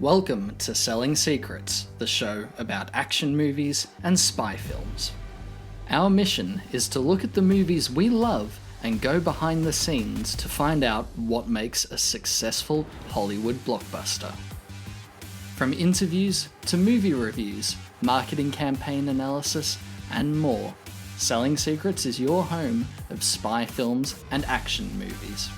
Welcome to Selling Secrets, the show about action movies and spy films. Our mission is to look at the movies we love and go behind the scenes to find out what makes a successful Hollywood blockbuster. From interviews to movie reviews, marketing campaign analysis, and more, Selling Secrets is your home of spy films and action movies.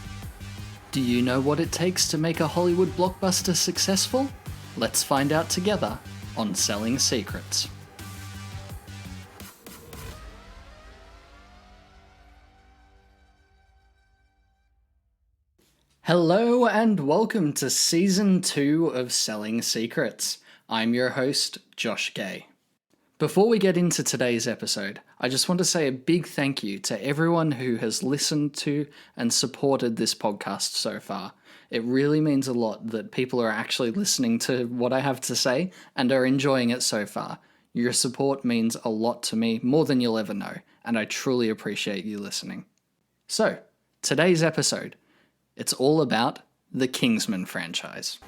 Do you know what it takes to make a Hollywood blockbuster successful? Let's find out together on Selling Secrets. Hello and welcome to Season 2 of Selling Secrets. I'm your host, Josh Gay. Before we get into today's episode, I just want to say a big thank you to everyone who has listened to and supported this podcast so far. It really means a lot that people are actually listening to what I have to say and are enjoying it so far. Your support means a lot to me, more than you'll ever know, and I truly appreciate you listening. So, today's episode, it's all about the Kingsman franchise.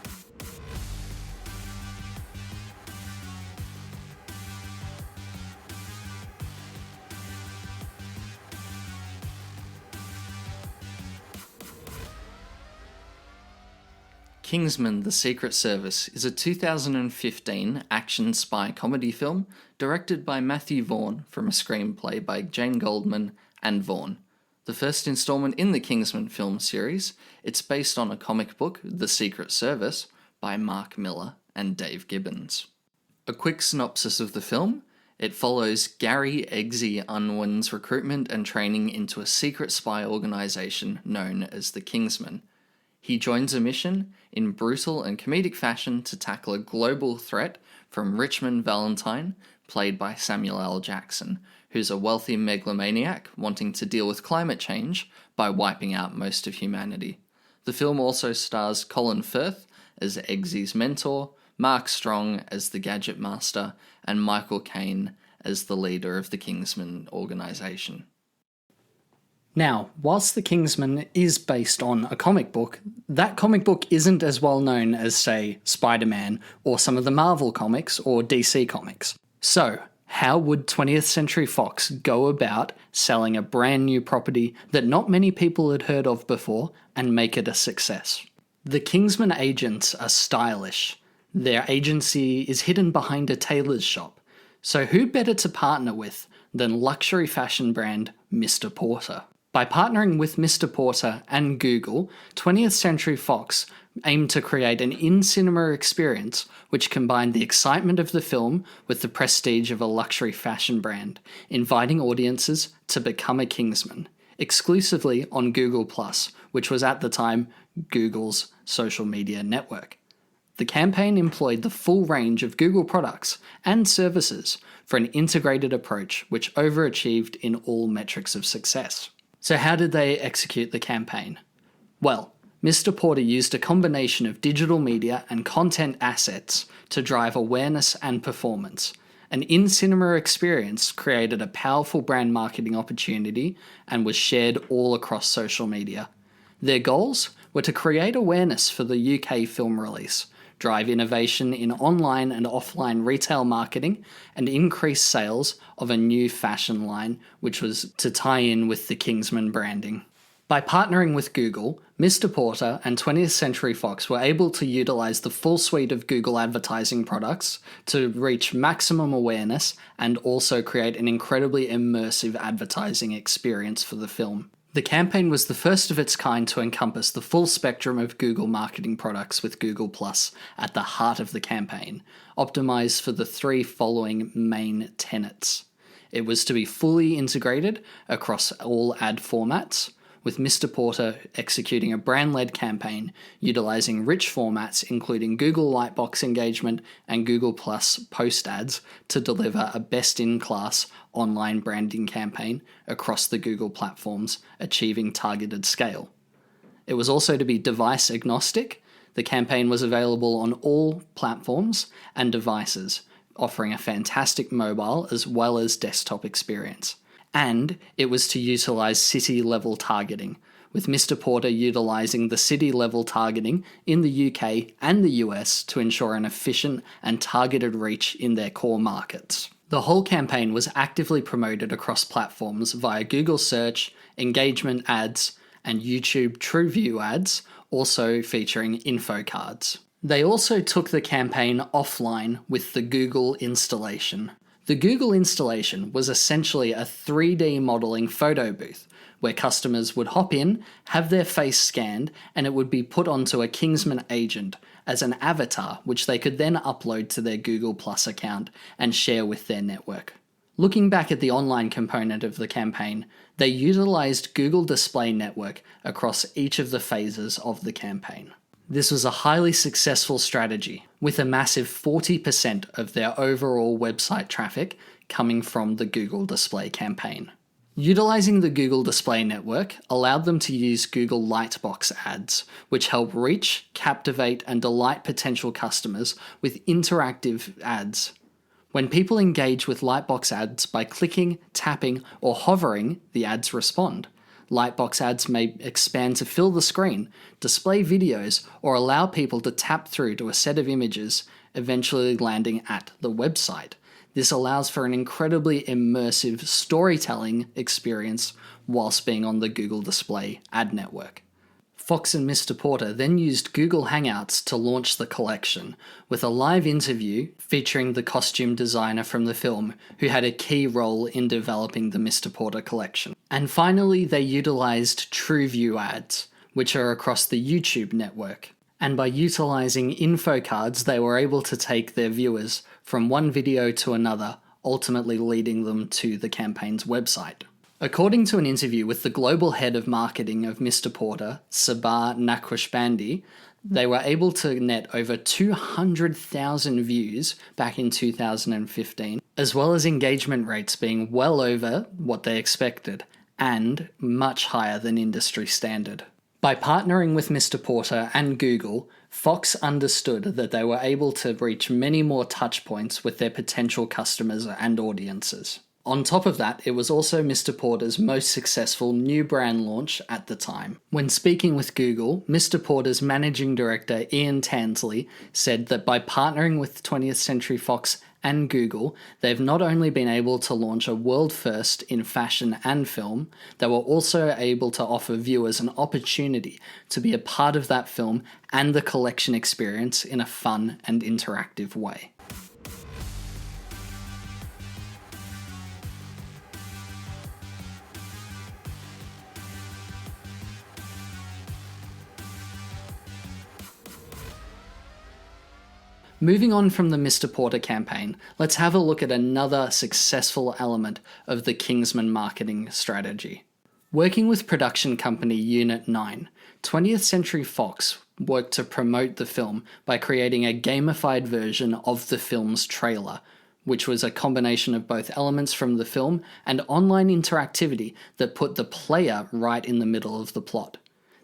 Kingsman: The Secret Service is a 2015 action spy comedy film directed by Matthew Vaughn from a screenplay by Jane Goldman and Vaughn. The first installment in the Kingsman film series, it's based on a comic book, The Secret Service, by Mark Miller and Dave Gibbons. A quick synopsis of the film: it follows Gary Eggsy Unwin's recruitment and training into a secret spy organization known as the Kingsman. He joins a mission in brutal and comedic fashion to tackle a global threat from Richmond Valentine, played by Samuel L. Jackson, who's a wealthy megalomaniac wanting to deal with climate change by wiping out most of humanity. The film also stars Colin Firth as Eggsy's mentor, Mark Strong as the Gadget Master, and Michael Caine as the leader of the Kingsman organization. Now, whilst The Kingsman is based on a comic book, that comic book isn't as well known as, say, Spider-Man or some of the Marvel comics or DC comics. So, how would 20th Century Fox go about selling a brand new property that not many people had heard of before and make it a success? The Kingsman agents are stylish. Their agency is hidden behind a tailor's shop. So who better to partner with than luxury fashion brand Mr. Porter? By partnering with Mr. Porter and Google, 20th Century Fox aimed to create an in-cinema experience which combined the excitement of the film with the prestige of a luxury fashion brand, inviting audiences to become a Kingsman, exclusively on Google+, which was at the time Google's social media network. The campaign employed the full range of Google products and services for an integrated approach which overachieved in all metrics of success. So how did they execute the campaign? Well, Mr. Porter used a combination of digital media and content assets to drive awareness and performance. An in-cinema experience created a powerful brand marketing opportunity and was shared all across social media. Their goals were to create awareness for the UK film release, drive innovation in online and offline retail marketing, and increase sales of a new fashion line, which was to tie in with the Kingsman branding. By partnering with Google, Mr. Porter and 20th Century Fox were able to utilize the full suite of Google advertising products to reach maximum awareness and also create an incredibly immersive advertising experience for the film. The campaign was the first of its kind to encompass the full spectrum of Google marketing products with Google Plus at the heart of the campaign, optimized for the three following main tenets. It was to be fully integrated across all ad formats, with Mr. Porter executing a brand-led campaign utilizing rich formats including Google Lightbox engagement and Google Plus post ads to deliver a best-in-class online branding campaign across the Google platforms, achieving targeted scale. It was also to be device agnostic. The campaign was available on all platforms and devices, offering a fantastic mobile as well as desktop experience. And it was to utilize city-level targeting, with Mr. Porter utilising the city-level targeting in the UK and the US to ensure an efficient and targeted reach in their core markets. The whole campaign was actively promoted across platforms via Google Search, engagement ads, and YouTube TrueView ads, also featuring info cards. They also took the campaign offline with the Google installation. The Google installation was essentially a 3D modelling photo booth, where customers would hop in, have their face scanned, and it would be put onto a Kingsman agent as an avatar, which they could then upload to their Google Plus account and share with their network. Looking back at the online component of the campaign, they utilised Google Display Network across each of the phases of the campaign. This was a highly successful strategy, with a massive 40% of their overall website traffic coming from the Google Display campaign. Utilising the Google Display Network allowed them to use Google Lightbox ads, which help reach, captivate, and delight potential customers with interactive ads. When people engage with Lightbox ads by clicking, tapping, or hovering, the ads respond. Lightbox ads may expand to fill the screen, display videos, or allow people to tap through to a set of images, eventually landing at the website. This allows for an incredibly immersive storytelling experience whilst being on the Google Display ad network. Fox and Mr. Porter then used Google Hangouts to launch the collection, with a live interview featuring the costume designer from the film, who had a key role in developing the Mr. Porter collection. And finally, they utilised TrueView ads, which are across the YouTube network. And by utilising info cards, they were able to take their viewers from one video to another, ultimately leading them to the campaign's website. According to an interview with the global head of marketing of Mr. Porter, Sabar Naqshbandi, they were able to net over 200,000 views back in 2015, as well as engagement rates being well over what they expected, and much higher than industry standard. By partnering with Mr. Porter and Google, Fox understood that they were able to reach many more touchpoints with their potential customers and audiences. On top of that, it was also Mr. Porter's most successful new brand launch at the time. When speaking with Google, Mr. Porter's managing director Ian Tansley said that by partnering with 20th Century Fox and Google, they've not only been able to launch a world first in fashion and film, they were also able to offer viewers an opportunity to be a part of that film and the collection experience in a fun and interactive way. Moving on from the Mr. Porter campaign, let's have a look at another successful element of the Kingsman marketing strategy. Working with production company Unit 9, 20th Century Fox worked to promote the film by creating a gamified version of the film's trailer, which was a combination of both elements from the film and online interactivity that put the player right in the middle of the plot.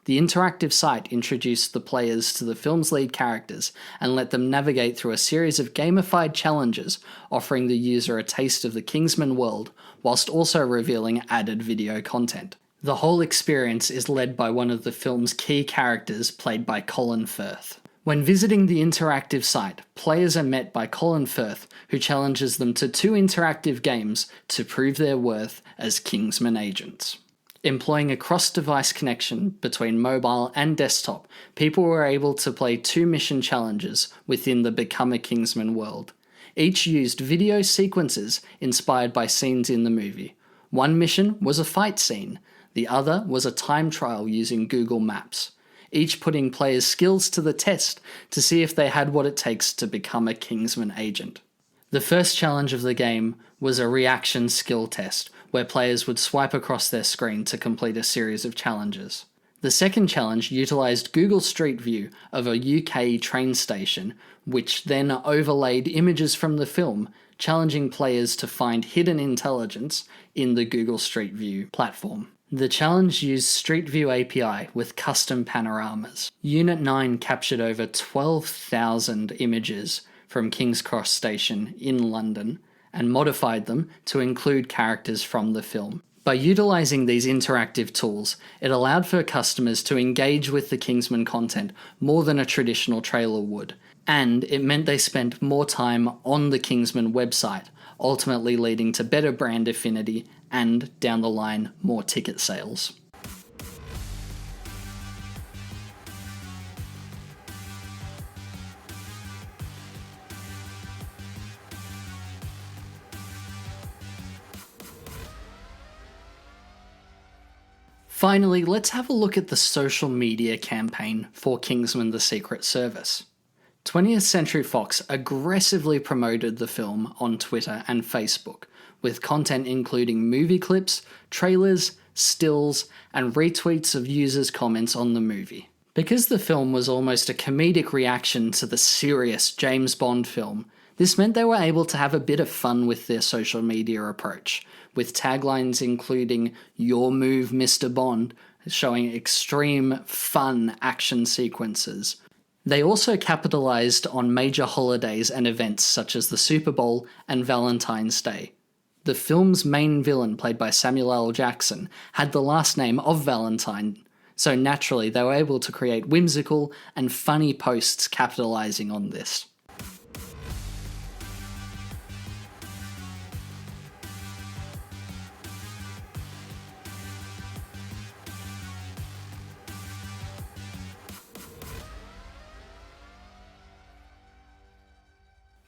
The interactive site introduced the players to the film's lead characters and let them navigate through a series of gamified challenges, offering the user a taste of the Kingsman world, whilst also revealing added video content. The whole experience is led by one of the film's key characters, played by Colin Firth. When visiting the interactive site, players are met by Colin Firth, who challenges them to 2 interactive games to prove their worth as Kingsman agents. Employing a cross-device connection between mobile and desktop, people were able to play 2 mission challenges within the Become a Kingsman world. Each used video sequences inspired by scenes in the movie. One mission was a fight scene, the other was a time trial using Google Maps, each putting players' skills to the test to see if they had what it takes to become a Kingsman agent. The first challenge of the game was a reaction skill test, where players would swipe across their screen to complete a series of challenges. The second challenge utilised Google Street View of a UK train station, which then overlaid images from the film, challenging players to find hidden intelligence in the Google Street View platform. The challenge used Street View API with custom panoramas. Unit 9 captured over 12,000 images from King's Cross Station in London, and modified them to include characters from the film. By utilising these interactive tools, it allowed for customers to engage with the Kingsman content more than a traditional trailer would, and it meant they spent more time on the Kingsman website, ultimately leading to better brand affinity and, down the line, more ticket sales. Finally, let's have a look at the social media campaign for Kingsman: The Secret Service. 20th Century Fox aggressively promoted the film on Twitter and Facebook, with content including movie clips, trailers, stills, and retweets of users' comments on the movie. Because the film was almost a comedic reaction to the serious James Bond film, this meant they were able to have a bit of fun with their social media approach, with taglines including "Your move, Mr. Bond," showing extreme, fun action sequences. They also capitalized on major holidays and events such as the Super Bowl and Valentine's Day. The film's main villain, played by Samuel L. Jackson, had the last name of Valentine, so naturally they were able to create whimsical and funny posts capitalizing on this.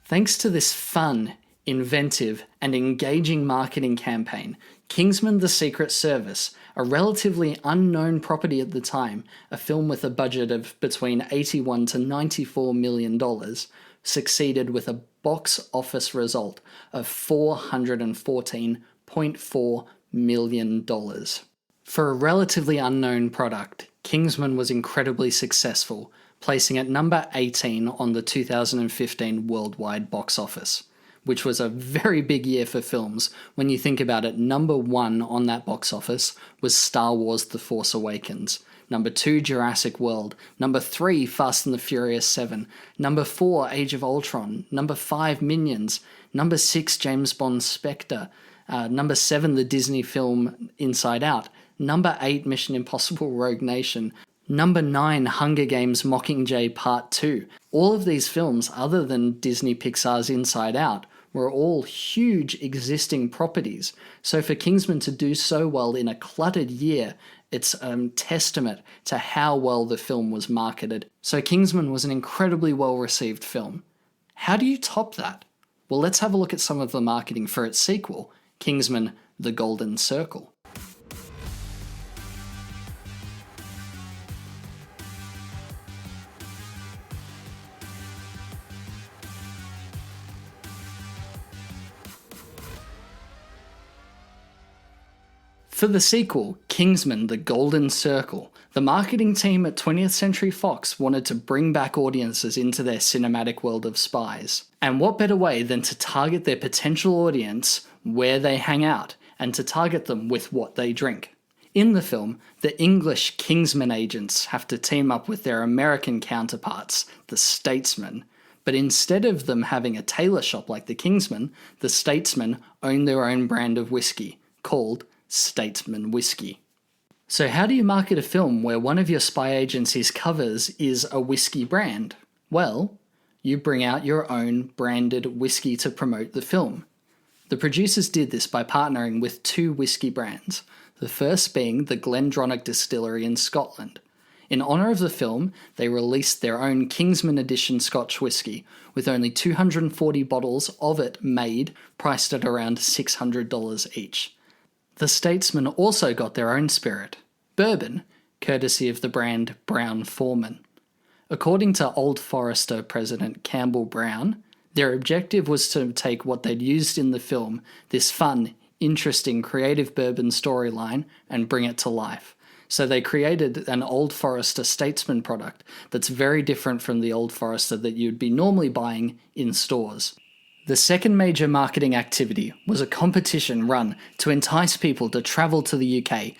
Thanks to this fun, inventive, and engaging marketing campaign, Kingsman: The Secret Service, a relatively unknown property at the time, a film with a budget of between $81 to $94 million, succeeded with a box office result of $414.4 million. For a relatively unknown product, Kingsman was incredibly successful, placing at number 18 on the 2015 worldwide box office, which was a very big year for films. When you think about it, number 1 on that box office was Star Wars: The Force Awakens, number 2 Jurassic World, number 3 Fast and the Furious 7, number 4 Age of Ultron, number 5 Minions, number 6 James Bond: Spectre, number 7 the Disney film Inside Out, number 8 Mission Impossible: Rogue Nation, number 9, Hunger Games: Mockingjay Part 2. All of these films, other than Disney Pixar's Inside Out, were all huge existing properties. So for Kingsman to do so well in a cluttered year, it's a testament to how well the film was marketed. So Kingsman was an incredibly well-received film. How do you top that? Well, let's have a look at some of the marketing for its sequel, Kingsman: The Golden Circle. For the sequel, Kingsman: The Golden Circle, the marketing team at 20th Century Fox wanted to bring back audiences into their cinematic world of spies. And what better way than to target their potential audience where they hang out, and to target them with what they drink. In the film, the English Kingsman agents have to team up with their American counterparts, the Statesmen. But instead of them having a tailor shop like the Kingsmen, the Statesmen own their own brand of whiskey, called Statesman Whiskey. So how do you market a film where one of your spy agency's covers is a whiskey brand? Well, you bring out your own branded whiskey to promote the film. The producers did this by partnering with 2 whiskey brands, the first being the Glendronach Distillery in Scotland. In honour of the film, they released their own Kingsman Edition Scotch whiskey, with only 240 bottles of it made, priced at around $600 each. The Statesmen also got their own spirit, bourbon, courtesy of the brand Brown-Forman. According to Old Forester president Campbell Brown, their objective was to take what they'd used in the film, this fun, interesting, creative bourbon storyline, and bring it to life. So they created an Old Forester Statesman product that's very different from the Old Forester that you'd be normally buying in stores. The second major marketing activity was a competition run to entice people to travel to the UK,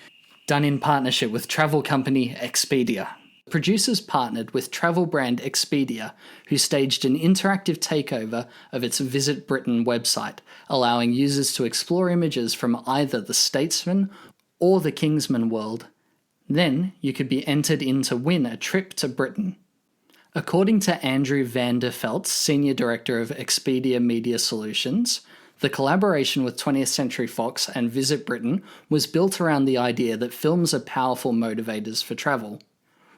done in partnership with travel company Expedia. Producers partnered with travel brand Expedia, who staged an interactive takeover of its Visit Britain website, allowing users to explore images from either the Statesman or the Kingsman world. Then you could be entered in to win a trip to Britain. According to Andrew van der Veldt, Senior Director of Expedia Media Solutions, the collaboration with 20th Century Fox and Visit Britain was built around the idea that films are powerful motivators for travel.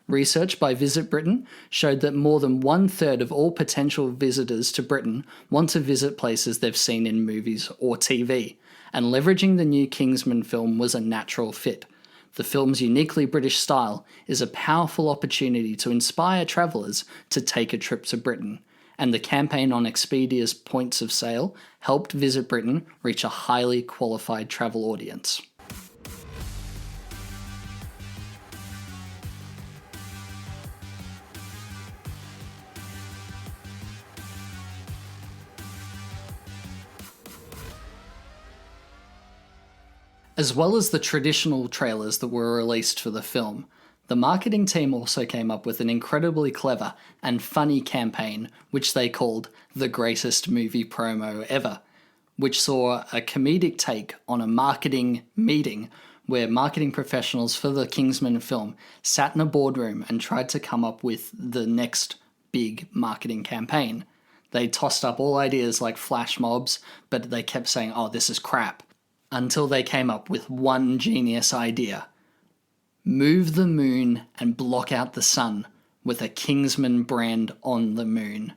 Research by Visit Britain showed that more than 1/3 of all potential visitors to Britain want to visit places they've seen in movies or TV, and leveraging the new Kingsman film was a natural fit. The film's uniquely British style is a powerful opportunity to inspire travellers to take a trip to Britain, and the campaign on Expedia's points of sale helped Visit Britain reach a highly qualified travel audience. As well as the traditional trailers that were released for the film, the marketing team also came up with an incredibly clever and funny campaign which they called the greatest movie promo ever, which saw a comedic take on a marketing meeting where marketing professionals for the Kingsman film sat in a boardroom and tried to come up with the next big marketing campaign. They tossed up all ideas like flash mobs, but they kept saying, "Oh, this is crap," until they came up with one genius idea. Move the moon and block out the sun with a Kingsman brand on the moon.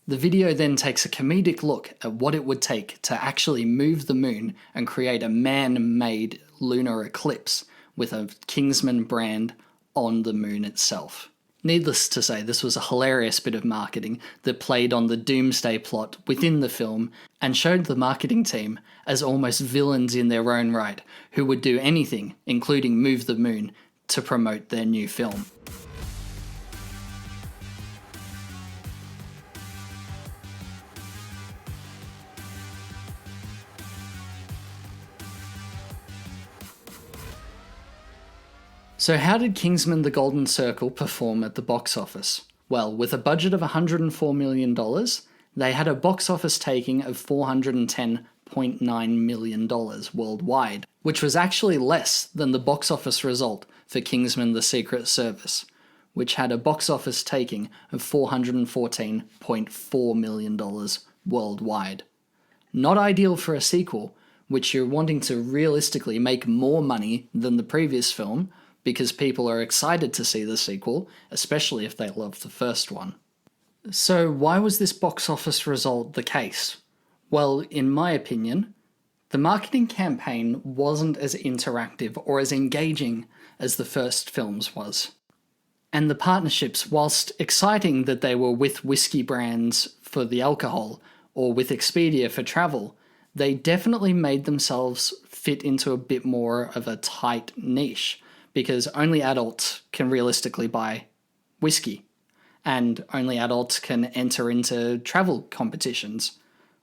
The video then takes a comedic look at what it would take to actually move the moon and create a man-made lunar eclipse with a Kingsman brand on the moon itself. Needless to say, this was a hilarious bit of marketing that played on the doomsday plot within the film and showed the marketing team as almost villains in their own right, who would do anything, including move the moon, to promote their new film. So how did Kingsman: The Golden Circle perform at the box office? Well, with a budget of $104 million, they had a box office taking of $410.9 million worldwide, which was actually less than the box office result for Kingsman: The Secret Service, which had a box office taking of $414.4 million worldwide. Not ideal for a sequel, which you're wanting to realistically make more money than the previous film, because people are excited to see the sequel, especially if they loved the first one. So why was this box office result the case? Well, in my opinion, the marketing campaign wasn't as interactive or as engaging as the first film's was. And the partnerships, whilst exciting that they were with whiskey brands for the alcohol or with Expedia for travel, they definitely made themselves fit into a bit more of a tight niche, because only adults can realistically buy whiskey, and only adults can enter into travel competitions.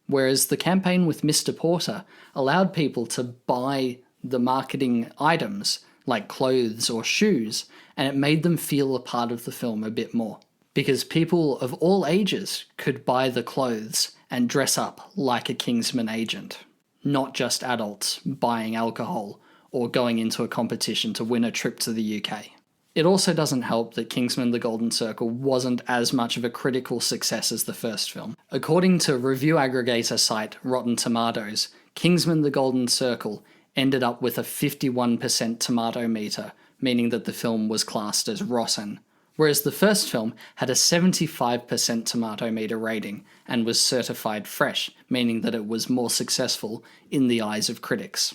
Whereas the campaign with Mr. Porter allowed people to buy the marketing items, like clothes or shoes, and it made them feel a part of the film a bit more. Because people of all ages could buy the clothes and dress up like a Kingsman agent, not just adults buying alcohol or going into a competition to win a trip to the UK. It also doesn't help that Kingsman: The Golden Circle wasn't as much of a critical success as the first film. According to review aggregator site Rotten Tomatoes, Kingsman: The Golden Circle ended up with a 51% tomato meter, meaning that the film was classed as rotten, whereas the first film had a 75% tomato meter rating and was certified fresh, meaning that it was more successful in the eyes of critics.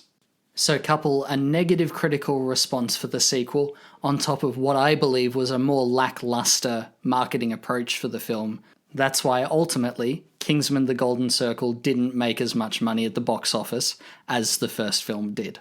So couple a negative critical response for the sequel on top of what I believe was a more lackluster marketing approach for the film. That's why ultimately Kingsman: The Golden Circle didn't make as much money at the box office as the first film did.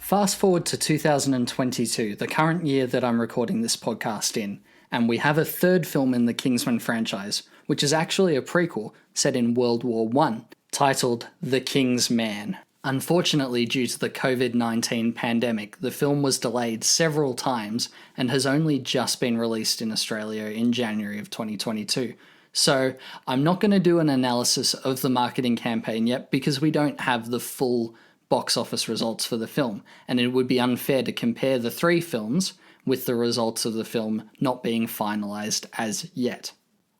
Fast forward to 2022, the current year that I'm recording this podcast in, and we have a third film in the Kingsman franchise, which is actually a prequel set in World War I, titled The King's Man. Unfortunately, due to the COVID-19 pandemic, the film was delayed several times and has only just been released in Australia in January of 2022. So I'm not going to do an analysis of the marketing campaign yet because we don't have the full box office results for the film, and it would be unfair to compare the three films with the results of the film not being finalised as yet.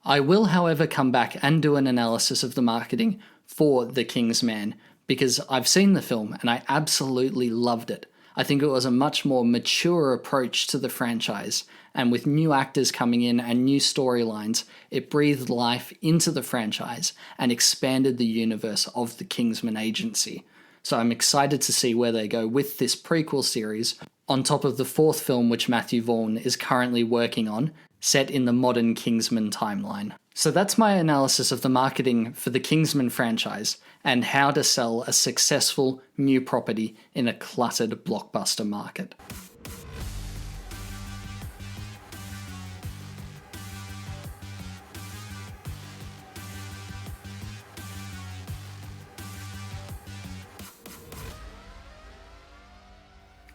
I will, however, come back and do an analysis of the marketing for The King's Man, because I've seen the film and I absolutely loved it. I think it was a much more mature approach to the franchise, and with new actors coming in and new storylines, it breathed life into the franchise and expanded the universe of the Kingsman agency. So I'm excited to see where they go with this prequel series, on top of the fourth film which Matthew Vaughn is currently working on, set in the modern Kingsman timeline. So that's my analysis of the marketing for the Kingsman franchise and how to sell a successful new property in a cluttered blockbuster market.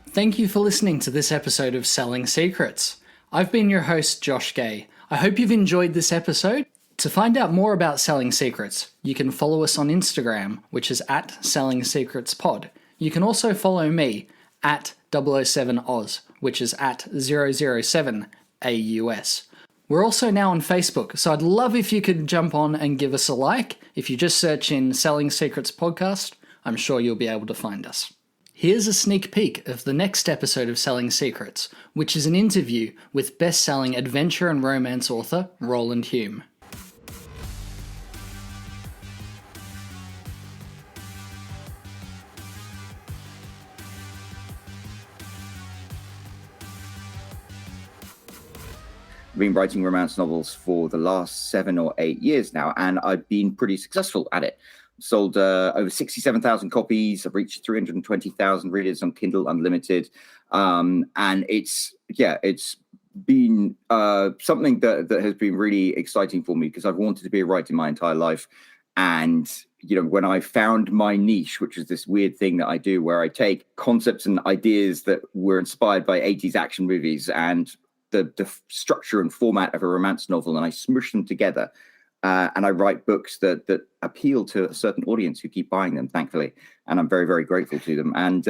Thank you for listening to this episode of Selling Secrets. I've been your host, Josh Gay. I hope you've enjoyed this episode. To find out more about Selling Secrets, you can follow us on Instagram, which is at Selling Secrets Pod. You can also follow me at 007Oz, which is at 007AUS. We're also now on Facebook, so I'd love if you could jump on and give us a like. If you just search in Selling Secrets Podcast, I'm sure you'll be able to find us. Here's a sneak peek of the next episode of Selling Secrets, which is an interview with best-selling adventure and romance author Roland Hume. I've been writing romance novels for the last 7 or 8 years now, and I've been pretty successful at it. Sold over 67,000 copies. I've reached 320,000 readers on Kindle Unlimited. And it's been something that has been really exciting for me because I've wanted to be a writer my entire life. And, when I found my niche, which is this weird thing that I do where I take concepts and ideas that were inspired by 80s action movies and the structure and format of a romance novel, and I smush them together. And I write books that appeal to a certain audience who keep buying them, thankfully. And I'm very, very grateful to them. And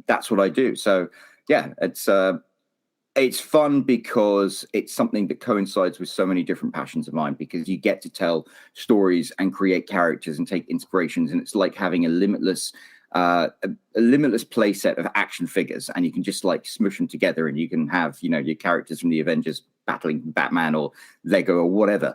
that's what I do. So, yeah, it's fun because it's something that coincides with so many different passions of mine, because you get to tell stories and create characters and take inspirations. And it's like having a limitless play set of action figures, and you can just like smush them together and you can have, your characters from the Avengers battling Batman or Lego or whatever.